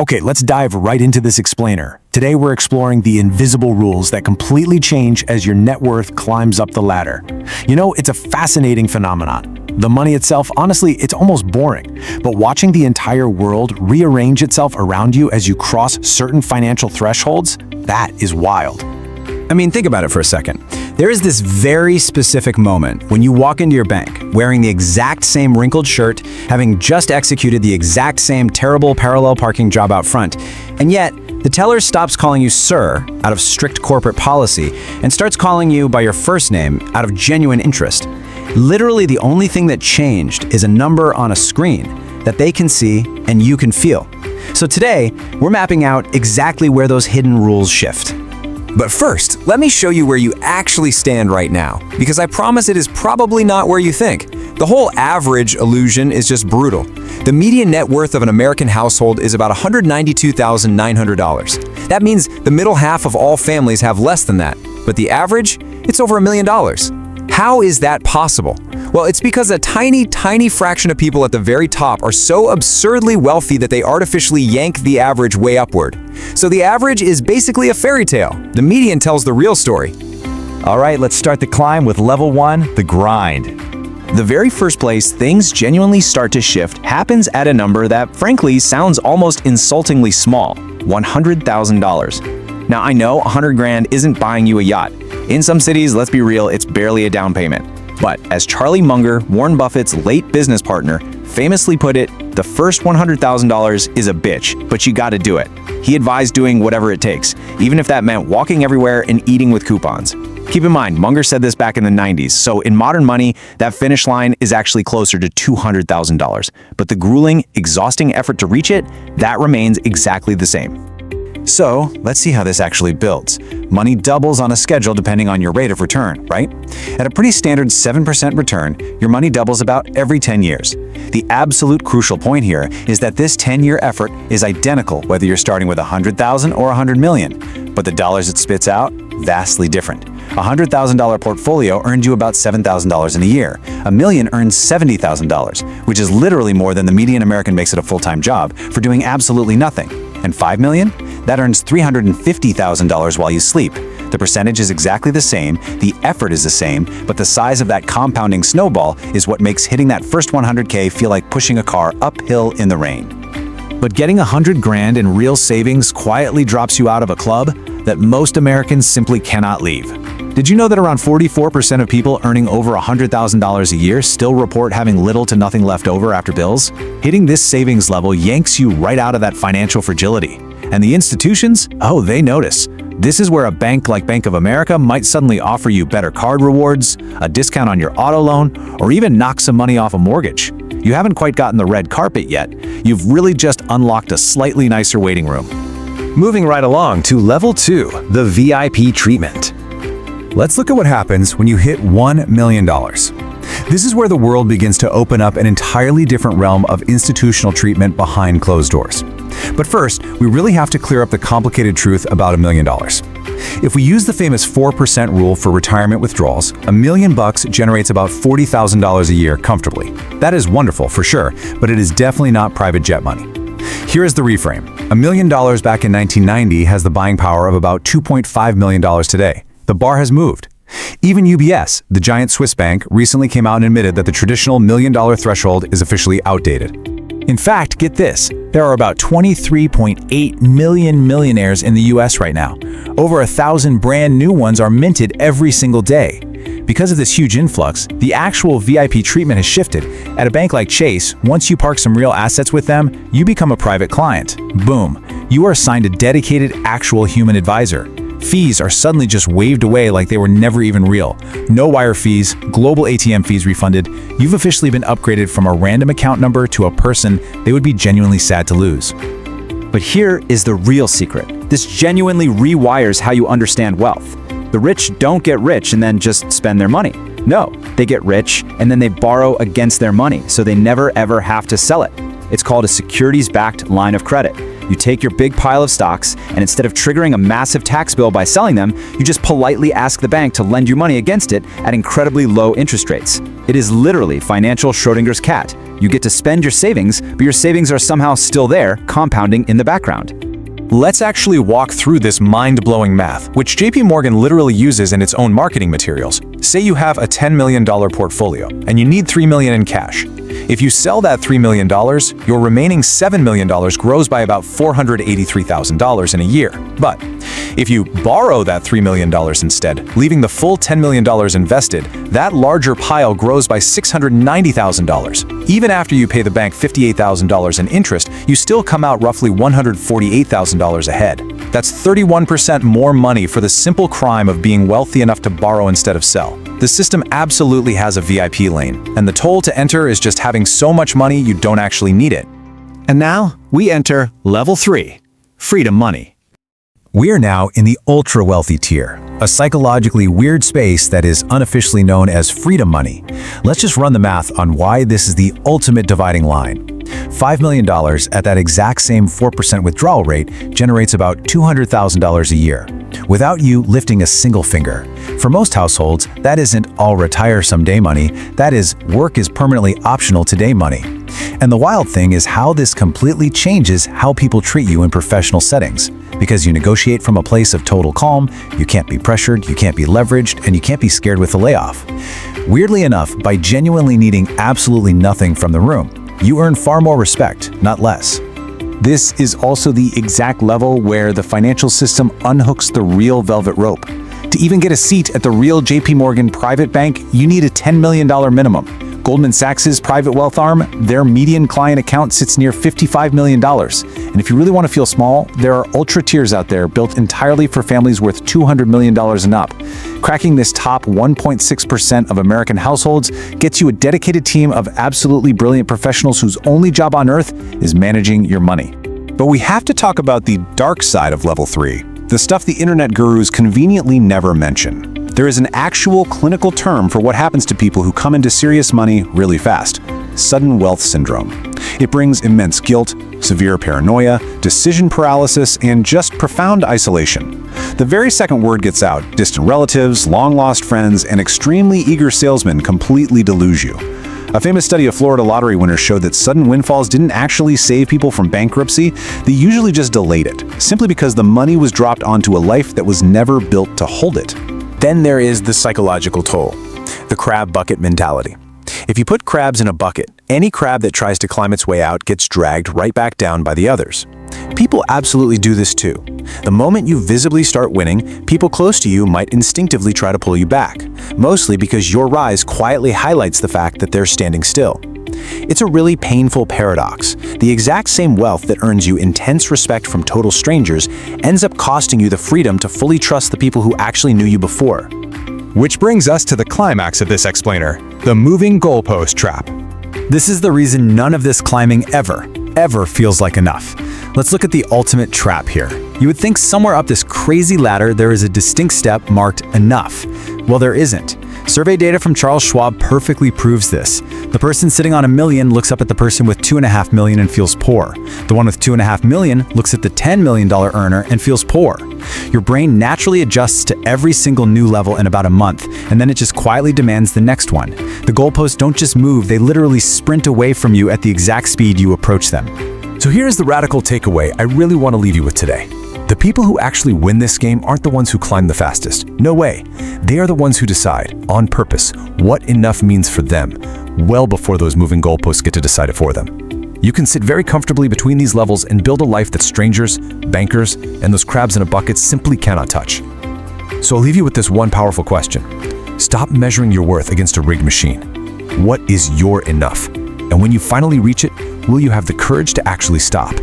Okay, let's dive right into this explainer. Today we're exploring the invisible rules that completely change as your net worth climbs up the ladder. You know, it's a fascinating phenomenon. The money itself, honestly, it's almost boring. But watching the entire world rearrange itself around you as you cross certain financial thresholds, that is wild. I mean, think about it for a second. There is this very specific moment when you walk into your bank wearing the exact same wrinkled shirt, having just executed the exact same terrible parallel parking job out front, and yet the teller stops calling you sir out of strict corporate policy and starts calling you by your first name out of genuine interest. Literally, the only thing that changed is a number on a screen that they can see and you can feel. So today, we're mapping out exactly where those hidden rules shift. But first, let me show you where you actually stand right now, because I promise it is probably not where you think. The whole average illusion is just brutal. The median net worth of an American household is about $192,900. That means the middle half of all families have less than that, but the average, it's over $1 million. How is that possible? Well, it's because a tiny, tiny fraction of people at the very top are so absurdly wealthy that they artificially yank the average way upward. So the average is basically a fairy tale. The median tells the real story. All right, let's start the climb with level 1, the grind. The very first place things genuinely start to shift happens at a number that, frankly, sounds almost insultingly small: $100,000. Now, I know 100 grand isn't buying you a yacht. In some cities, let's be real, it's barely a down payment. But as Charlie Munger, Warren Buffett's late business partner, famously put it, the first $100,000 is a bitch, but you gotta do it. He advised doing whatever it takes, even if that meant walking everywhere and eating with coupons. Keep in mind, Munger said this back in the 90s, so in modern money, that finish line is actually closer to $200,000. But the grueling, exhausting effort to reach it, that remains exactly the same. So, let's see how this actually builds. Money doubles on a schedule depending on your rate of return, right? At a pretty standard 7% return, your money doubles about every 10 years. The absolute crucial point here is that this 10-year effort is identical whether you're starting with $100,000 or $100 million, but the dollars it spits out, vastly different. A $100,000 portfolio earned you about $7,000 in a year. $1 million earns $70,000, which is literally more than the median American makes at a full-time job for doing absolutely nothing. And $5 million? That earns $350,000 while you sleep. The percentage is exactly the same, the effort is the same, but the size of that compounding snowball is what makes hitting that first 100K feel like pushing a car uphill in the rain. But getting 100 grand in real savings quietly drops you out of a club that most Americans simply cannot leave. Did you know that around 44% of people earning over $100,000 a year still report having little to nothing left over after bills? Hitting this savings level yanks you right out of that financial fragility. And the institutions? Oh, they notice. This is where a bank like Bank of America might suddenly offer you better card rewards, a discount on your auto loan, or even knock some money off a mortgage. You haven't quite gotten the red carpet yet. You've really just unlocked a slightly nicer waiting room. Moving right along to level 2, the VIP treatment. Let's look at what happens when you hit $1 million. This is where the world begins to open up an entirely different realm of institutional treatment behind closed doors. But first, we really have to clear up the complicated truth about $1 million. If we use the famous 4% rule for retirement withdrawals, $1 million generates about $40,000 a year comfortably. That is wonderful for sure, but it is definitely not private jet money. Here is the reframe. $1 million back in 1990 has the buying power of about $2.5 million today. The bar has moved. Even UBS, the giant Swiss bank, recently came out and admitted that the traditional $1 million threshold is officially outdated. In fact, get this, there are about 23.8 million millionaires in the US right now. Over 1,000 brand new ones are minted every single day. Because of this huge influx, the actual VIP treatment has shifted. At a bank like Chase, once you park some real assets with them, you become a private client. Boom. You are assigned a dedicated, actual human advisor. Fees are suddenly just waved away like they were never even real. No wire fees, global ATM fees refunded. You've officially been upgraded from a random account number to a person they would be genuinely sad to lose. But here is the real secret. This genuinely rewires how you understand wealth. The rich don't get rich and then just spend their money. No, they get rich and then they borrow against their money, so they never ever have to sell it. It's called a securities-backed line of credit. You take your big pile of stocks, and instead of triggering a massive tax bill by selling them, you just politely ask the bank to lend you money against it at incredibly low interest rates. It is literally financial Schrodinger's cat. You get to spend your savings, but your savings are somehow still there, compounding in the background. Let's actually walk through this mind-blowing math, which JP Morgan literally uses in its own marketing materials. Say you have a $10 million portfolio, and you need $3 million in cash. If you sell that $3 million, your remaining $7 million grows by about $483,000 in a year. But if you borrow that $3 million instead, leaving the full $10 million invested, that larger pile grows by $690,000. Even after you pay the bank $58,000 in interest, you still come out roughly $148,000 ahead. That's 31% more money for the simple crime of being wealthy enough to borrow instead of sell. The system absolutely has a VIP lane, and the toll to enter is just having so much money you don't actually need it. And now, we enter Level 3, Freedom Money. We are now in the ultra-wealthy tier, a psychologically weird space that is unofficially known as freedom money. Let's just run the math on why this is the ultimate dividing line. $5 million at that exact same 4% withdrawal rate generates about $200,000 a year, without you lifting a single finger. For most households, that isn't "I'll retire someday" money, that is work is permanently optional today money. And the wild thing is how this completely changes how people treat you in professional settings. Because you negotiate from a place of total calm, you can't be pressured, you can't be leveraged, and you can't be scared with the layoff. Weirdly enough, by genuinely needing absolutely nothing from the room, you earn far more respect, not less. This is also the exact level where the financial system unhooks the real velvet rope. To even get a seat at the real JP Morgan private bank, you need a $10 million minimum. Goldman Sachs's private wealth arm, their median client account sits near $55 million. And if you really want to feel small, there are ultra tiers out there built entirely for families worth $200 million and up. Cracking this top 1.6% of American households gets you a dedicated team of absolutely brilliant professionals whose only job on earth is managing your money. But we have to talk about the dark side of Level 3, the stuff the internet gurus conveniently never mention. There is an actual clinical term for what happens to people who come into serious money really fast: sudden wealth syndrome. It brings immense guilt, severe paranoia, decision paralysis, and just profound isolation. The very second word gets out, distant relatives, long-lost friends, and extremely eager salesmen completely deluge you. A famous study of Florida lottery winners showed that sudden windfalls didn't actually save people from bankruptcy, they usually just delayed it, simply because the money was dropped onto a life that was never built to hold it. Then there is the psychological toll, the crab bucket mentality. If you put crabs in a bucket, any crab that tries to climb its way out gets dragged right back down by the others. People absolutely do this too. The moment you visibly start winning, people close to you might instinctively try to pull you back, mostly because your rise quietly highlights the fact that they're standing still. It's a really painful paradox. The exact same wealth that earns you intense respect from total strangers ends up costing you the freedom to fully trust the people who actually knew you before. Which brings us to the climax of this explainer, the moving goalpost trap. This is the reason none of this climbing ever feels like enough. Let's look at the ultimate trap here. You would think somewhere up this crazy ladder there is a distinct step marked enough. Well, there isn't. Survey data from Charles Schwab perfectly proves this. The person sitting on $1 million looks up at the person with $2.5 million and feels poor. The one with $2.5 million looks at the $10 million earner and feels poor. Your brain naturally adjusts to every single new level in about a month, and then it just quietly demands the next one. The goalposts don't just move, they literally sprint away from you at the exact speed you approach them. So here's the radical takeaway I really want to leave you with today. The people who actually win this game aren't the ones who climb the fastest. No way. They are the ones who decide, on purpose, what enough means for them, well before those moving goalposts get to decide it for them. You can sit very comfortably between these levels and build a life that strangers, bankers, and those crabs in a bucket simply cannot touch. So I'll leave you with this one powerful question. Stop measuring your worth against a rigged machine. What is your enough? And when you finally reach it, will you have the courage to actually stop?